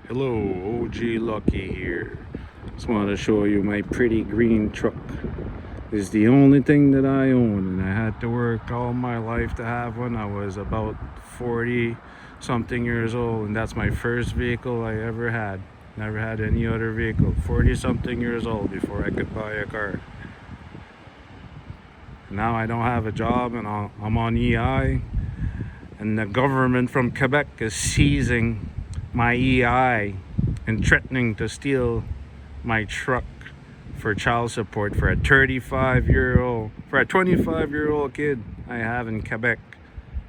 Hello, OG Lucky here. Just want to show you my pretty green truck. It's the only thing that I own, and I had to work all my life to have one. I was about 40 something years old, and that's my first vehicle I ever had. Never had any other vehicle. 40 something years old before I could buy a car. Now I don't have a job, and I'm on EI, and the government from Quebec is seizing my EI and threatening to steal my truck for child support for a 25-year-old kid I have in Quebec.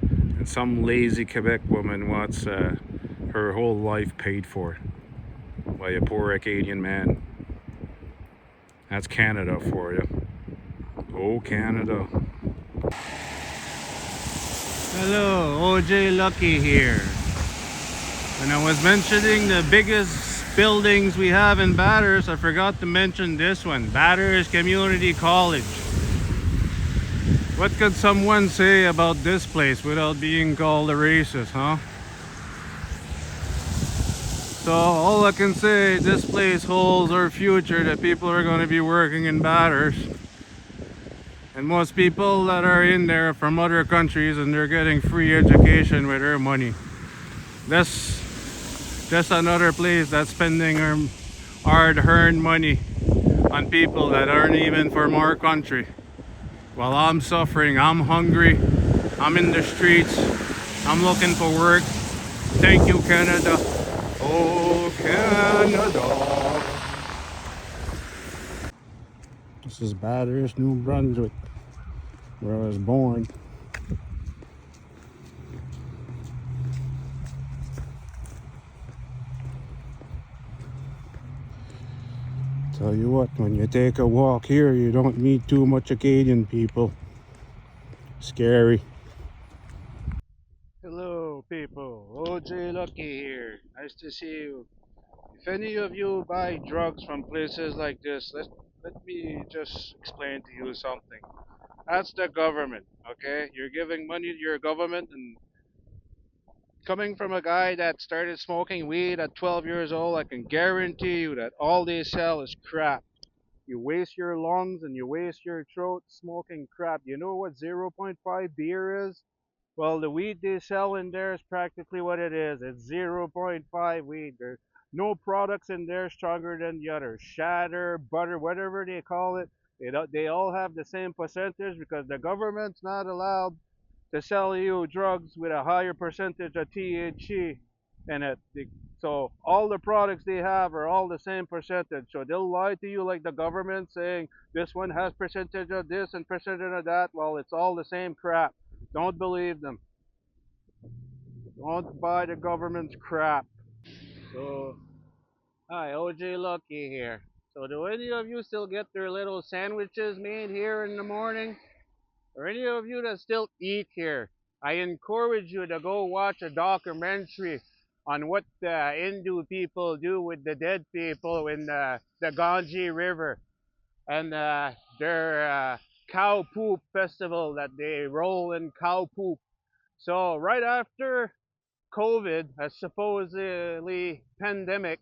And some lazy Quebec woman wants her whole life paid for by a poor Acadian man. That's Canada for you. Oh, Canada. Hello, OJ Lucky here. When I was mentioning the biggest buildings we have in Bathurst, I forgot to mention this one, Bathurst Community College. What could someone say about this place without being called a racist, huh? So all I can say, this place holds our future, that people are going to be working in Bathurst. And most people that are in there are from other countries, and they're getting free education with their money. That's just another place that's spending our hard-earned money on people that aren't even from our country. While I'm suffering, I'm hungry, I'm in the streets, I'm looking for work. Thank you, Canada. Oh, Canada. This is Bathurst, New Brunswick, where I was born. Tell you what, when you take a walk here, you don't meet too much Acadian people. Scary. Hello, people. OJ Lucky here. Nice to see you. If any of you buy drugs from places like this, let me just explain to you something. That's the government, okay? You're giving money to your government, and coming from a guy that started smoking weed at 12 years old, I can guarantee you that all they sell is crap. You waste your lungs and you waste your throat smoking crap. You know what zero point 0.5 beer is? Well, the weed they sell in there is practically what it is. It's zero point 0.5 weed. There's no products in there stronger than the others. Shatter, butter, whatever they call it. They all have the same percentage because the government's not allowed to sell you drugs with a higher percentage of THC in it. So all the products they have are all the same percentage. So they'll lie to you like the government saying this one has percentage of this and percentage of that. Well, it's all the same crap. Don't believe them. Don't buy the government's crap. So, hi, OJ Lucky here. So do any of you still get their little sandwiches made here in the morning? Or any of you that still eat here? I encourage you to go watch a documentary on what the Hindu people do with the dead people in the Ganges River, and their cow poop festival that they roll in cow poop. So right after COVID, a supposedly pandemic,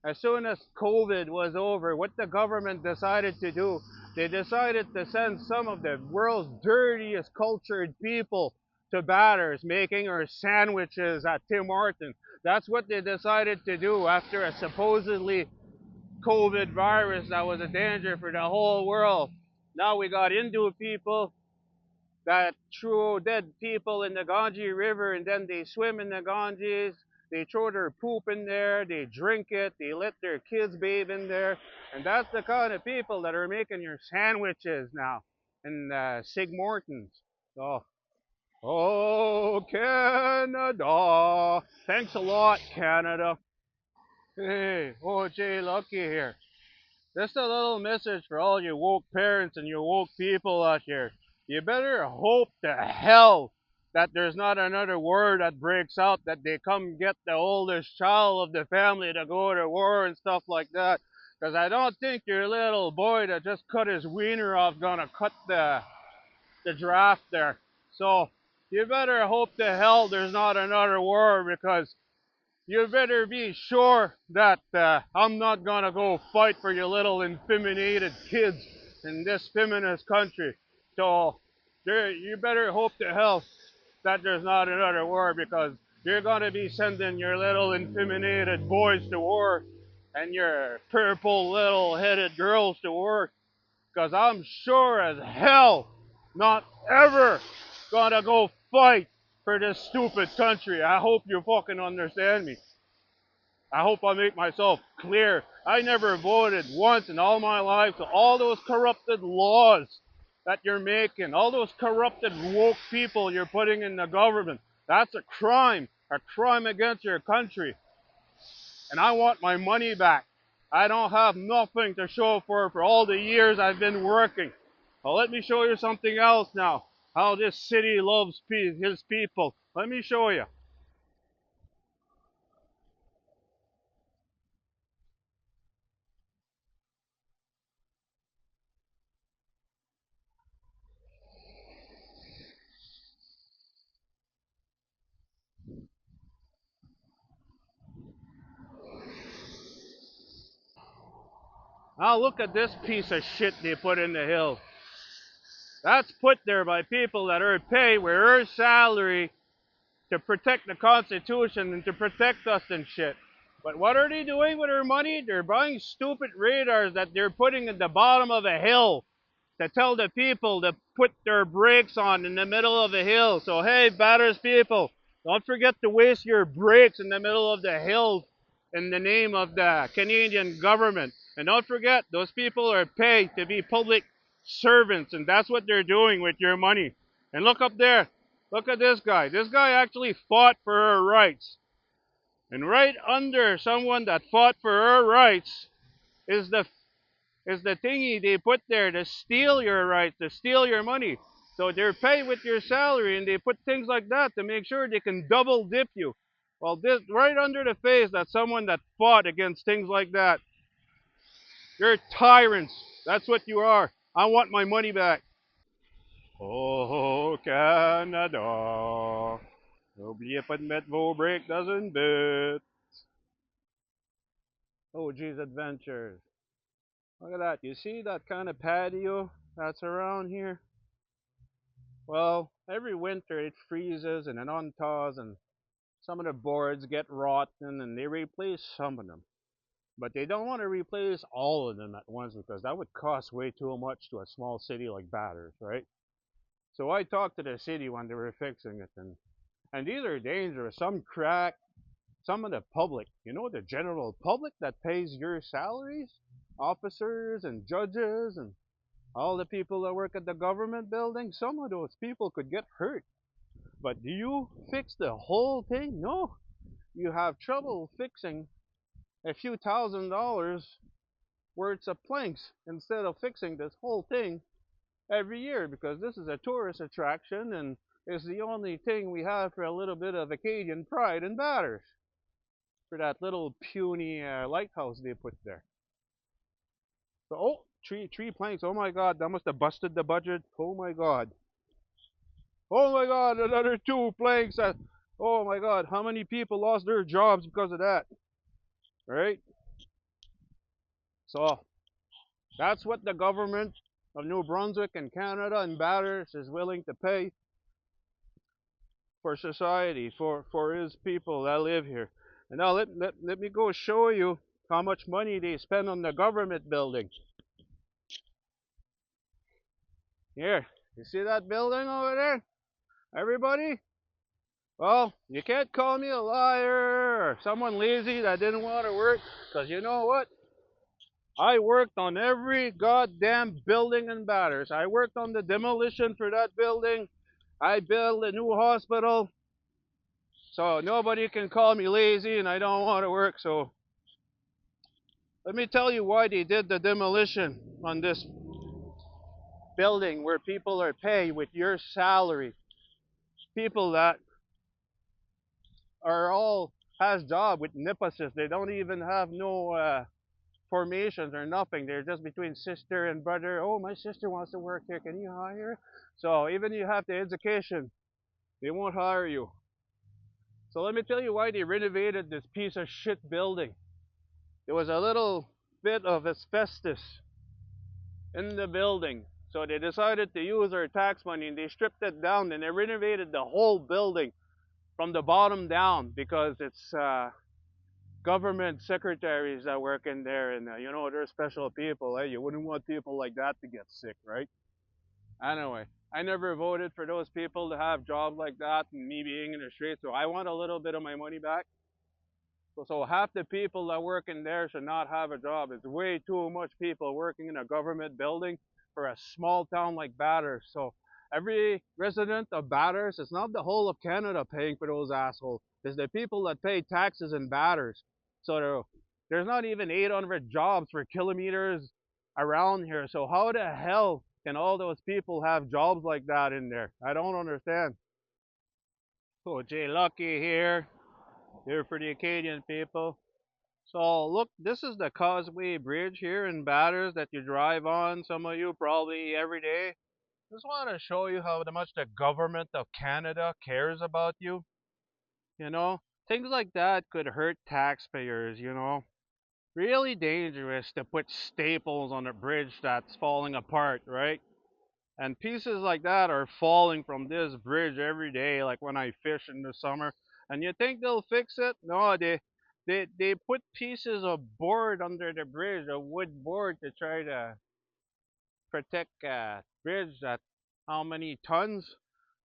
as soon as COVID was over, what the government decided to do, they decided to send some of the world's dirtiest cultured people to Bathurst, making our sandwiches at Tim Hortons. That's what they decided to do after a supposedly COVID virus that was a danger for the whole world. Now we got Hindu people that throw dead people in the Ganges River, and then they swim in the Ganges. They throw their poop in there, they drink it, they let their kids bathe in there. And that's the kind of people that are making your sandwiches now in Sig Morton's. So, oh, Canada. Thanks a lot, Canada. Hey, OJ Lucky here. Just a little message for all you woke parents and you woke people out here. You better hope to hell that there's not another war that breaks out, that they come get the oldest child of the family to go to war and stuff like that. Because I don't think your little boy that just cut his wiener off gonna cut the draft there. So you better hope to hell there's not another war, because you better be sure that I'm not gonna go fight for your little infeminated kids in this feminist country. So you better hope to hell that there's not another war, because you're gonna be sending your little infeminated boys to war and your purple little headed girls to war, because I'm sure as hell not ever gonna go fight for this stupid country. I hope you fucking understand me. I hope I make myself clear. I never voted once in all my life. So all those corrupted laws that you're making, all those corrupted woke people you're putting in the government, that's a crime against your country. And I want my money back. I don't have nothing to show for all the years I've been working. Well, let me show you something else now. How this city loves his people. Let me show you. Now look at this piece of shit they put in the hill. That's put there by people that are paid with their salary to protect the Constitution and to protect us and shit. But what are they doing with their money? They're buying stupid radars that they're putting at the bottom of a hill to tell the people to put their brakes on in the middle of a hill. So hey, Bathurst people, don't forget to waste your brakes in the middle of the hill in the name of the Canadian government. And don't forget, those people are paid to be public servants, and that's what they're doing with your money. And look up there. Look at this guy. This guy actually fought for her rights. And right under someone that fought for her rights is the thingy they put there to steal your rights, to steal your money. So they're paid with your salary, and they put things like that to make sure they can double dip you. Well, this right under the face, that's someone that fought against things like that. You're tyrants. That's what you are. I want my money back. Oh, Canada. N'oubliez pas de mettre vos breaks dans une butte. Oh, geez, adventures. Look at that. You see that kind of patio that's around here? Well, every winter it freezes and it unthaws, and some of the boards get rotten, and they replace some of them. But they don't want to replace all of them at once, because that would cost way too much to a small city like Bathurst, right? So I talked to the city when they were fixing it, and these are dangerous. Some crack, some of the public, the general public that pays your salaries, officers and judges and all the people that work at the government building, some of those people could get hurt. But do you fix the whole thing? No. You have trouble fixing a few $1,000s worth of planks instead of fixing this whole thing every year, because this is a tourist attraction and it's the only thing we have for a little bit of Acadian pride in Bathurst, for that little puny lighthouse they put there. So, oh, three planks. Oh my God, that must have busted the budget. Oh my God. Oh my God, another two planks. Oh my God, how many people lost their jobs because of that? Right? So that's what the government of New Brunswick and Canada and Bathurst is willing to pay for society, for his people that live here. And now let me go show you how much money they spend on the government building. Here, you see that building over there? Everybody? Well, you can't call me a liar or someone lazy that didn't want to work, because you know what? I worked on every goddamn building in Bathurst. I worked on the demolition for that building. I built a new hospital. So nobody can call me lazy and I don't want to work. So let me tell you why they did the demolition on this building where people are paid with your salary. People that are all has job with NIPASIS. They don't even have no formations or nothing. They're just between sister and brother. Oh, my sister wants to work here. Can you hire her? So even you have the education, they won't hire you. So let me tell you why they renovated this piece of shit building. There was a little bit of asbestos in the building. So they decided to use our tax money and they stripped it down and they renovated the whole building from the bottom down because it's government secretaries that work in there and you know, they're special people. Eh? You wouldn't want people like that to get sick, right? Anyway, I never voted for those people to have jobs like that and me being in the street, so I want a little bit of my money back. So half the people that work in there should not have a job. It's way too much people working in a government building for a small town like Bathurst. So every resident of Bathurst, it's not the whole of Canada paying for those assholes. It's the people that pay taxes in Bathurst. So there's not even 800 jobs for kilometers around here. So how the hell can all those people have jobs like that in there? I don't understand. Oh, Jay Lucky here for the Acadian people. So look, this is the Causeway Bridge here in Bathurst that you drive on. Some of you probably every day. Just want to show you how much the government of Canada cares about you. You know, things like that could hurt taxpayers. You know, really dangerous to put staples on a bridge that's falling apart, right? And pieces like that are falling from this bridge every day, like when I fish in the summer. And you think they'll fix it? No, they put pieces of board under the bridge, a wood board, to try to protect bridge that how many tons?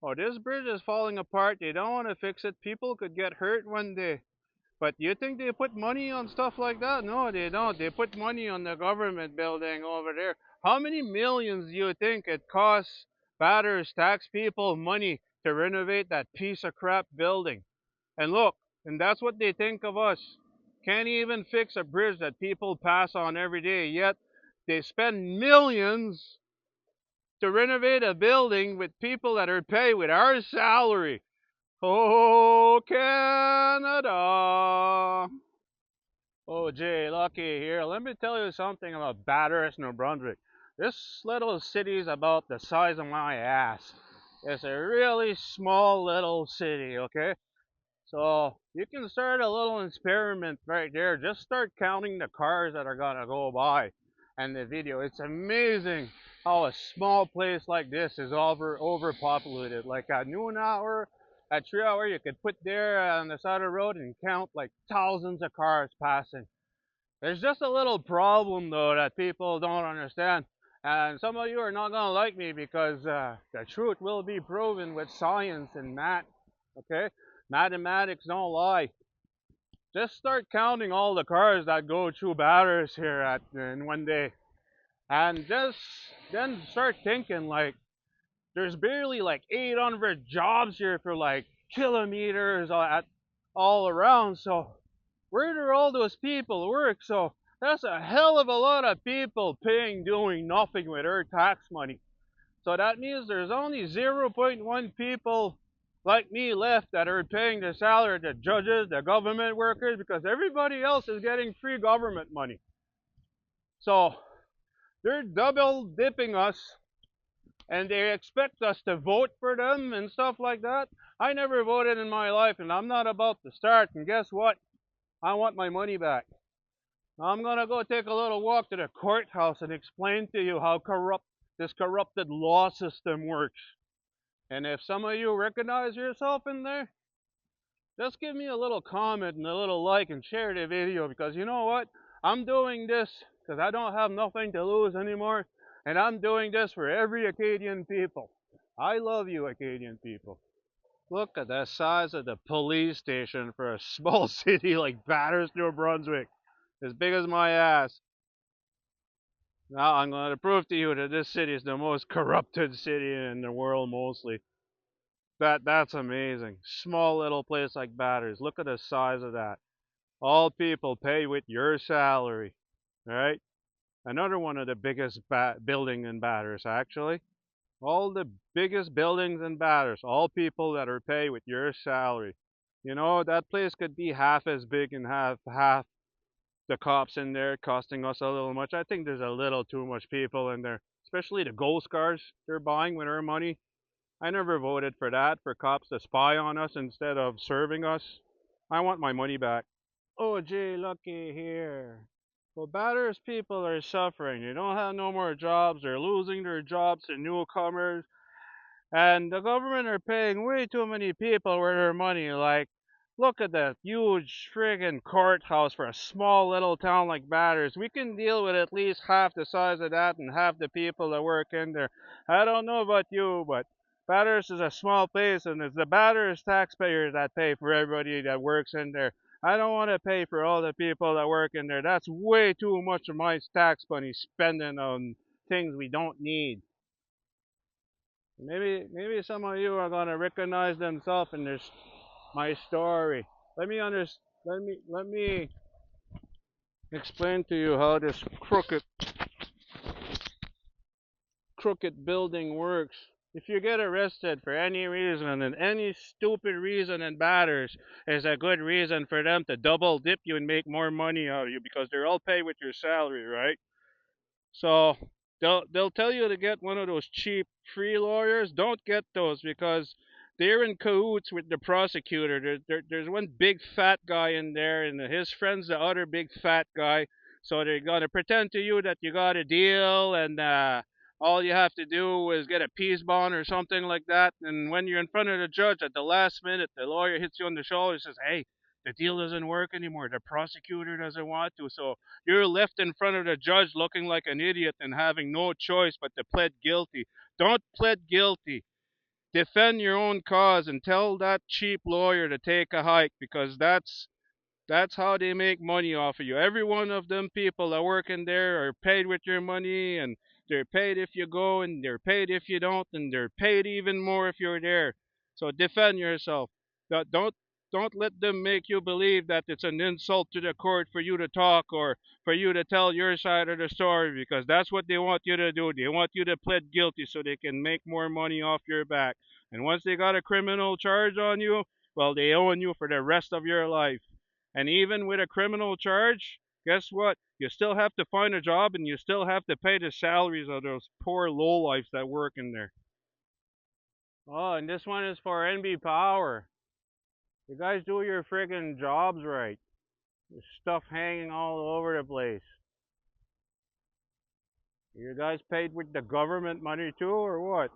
Oh, this bridge is falling apart. They don't want to fix it. People could get hurt one day. But you think they put money on stuff like that? No, they don't. They put money on the government building over there. How many millions do you think it costs Bathurst tax people money to renovate that piece of crap building? And look, and that's what they think of us. Can't even fix a bridge that people pass on every day, yet they spend millions to renovate a building with people that are paid with our salary. Oh, Canada. Oh, Jay, Lucky here. Let me tell you something about Bathurst, New Brunswick. This little city is about the size of my ass. It's a really small little city, okay? So you can start a little experiment right there. Just start counting the cars that are gonna go by and the video. It's amazing how a small place like this is overpopulated. Like at noon hour, at 3 hour, you could put there on the side of the road and count like thousands of cars passing. There's just a little problem though that people don't understand. And some of you are not gonna like me because the truth will be proven with science and math. Okay? Mathematics don't lie. Just start counting all the cars that go through Bathurst here in one day. And just then start thinking like there's barely like 800 jobs here for like kilometers all around. So where do all those people work? So that's a hell of a lot of people paying doing nothing with our tax money. So that means there's only 0.1 people like me left that are paying the salary, the judges, the government workers, because everybody else is getting free government money. So they're double dipping us and they expect us to vote for them and stuff like that. I never voted in my life and I'm not about to start. And guess what? I want my money back. I'm gonna go take a little walk to the courthouse and explain to you how corrupt this corrupted law system works. And if some of you recognize yourself in there, just give me a little comment and a little like and share the video because you know what? I'm doing this because I don't have nothing to lose anymore. And I'm doing this for every Acadian people. I love you, Acadian people. Look at the size of the police station for a small city like Bathurst, New Brunswick. As big as my ass. Now I'm going to prove to you that this city is the most corrupted city in the world mostly. That's amazing. Small little place like Bathurst. Look at the size of that. All people pay with your salary. Right? Another one of the biggest building in Bathurst actually. All the biggest buildings in Bathurst. All people that are paid with your salary. You know, that place could be half as big and half the cops in there costing us a little much. I think there's a little too much people in there, especially the ghost cars they're buying with our money. I never voted for that, for cops to spy on us instead of serving us. I want my money back. Oh, gee, looky here. Well, Bathurst people are suffering. They don't have no more jobs. They're losing their jobs to newcomers. And the government are paying way too many people with their money. Like, look at that huge friggin' courthouse for a small little town like Bathurst. We can deal with at least half the size of that and half the people that work in there. I don't know about you, but Bathurst is a small place, and it's the Bathurst taxpayers that pay for everybody that works in there. I don't want to pay for all the people that work in there. That's way too much of my tax money spending on things we don't need. Maybe some of you are gonna recognize themselves in this my story. Let me under, let me explain to you how this crooked building works. If you get arrested for any reason, and any stupid reason and batters is a good reason for them to double dip you and make more money out of you, because they're all paid with your salary, right? So they'll tell you to get one of those cheap free lawyers. Don't get those, because they're in cahoots with the prosecutor. There's one big fat guy in there, and his friend's the other big fat guy. So they're gonna pretend to you that you got a deal, and all you have to do is get a peace bond or something like that. And when you're in front of the judge at the last minute, the lawyer hits you on the shoulder and says, "Hey, the deal doesn't work anymore. The prosecutor doesn't want to." So you're left in front of the judge looking like an idiot and having no choice but to plead guilty. Don't plead guilty. Defend your own cause and tell that cheap lawyer to take a hike, because that's how they make money off of you. Every one of them people that work in there are paid with your money, and they're paid if you go, and they're paid if you don't, and they're paid even more if you're there. So defend yourself. Don't let them make you believe that it's an insult to the court for you to talk, or for you to tell your side of the story, because that's what they want you to do. They want you to plead guilty so they can make more money off your back. And once they got a criminal charge on you, well, they own you for the rest of your life. And even with a criminal charge, guess what? You still have to find a job, and you still have to pay the salaries of those poor lowlifes that work in there. Oh, and this one is for NB Power. You guys do your friggin' jobs right. There's stuff hanging all over the place. You guys paid with the government money too, or what?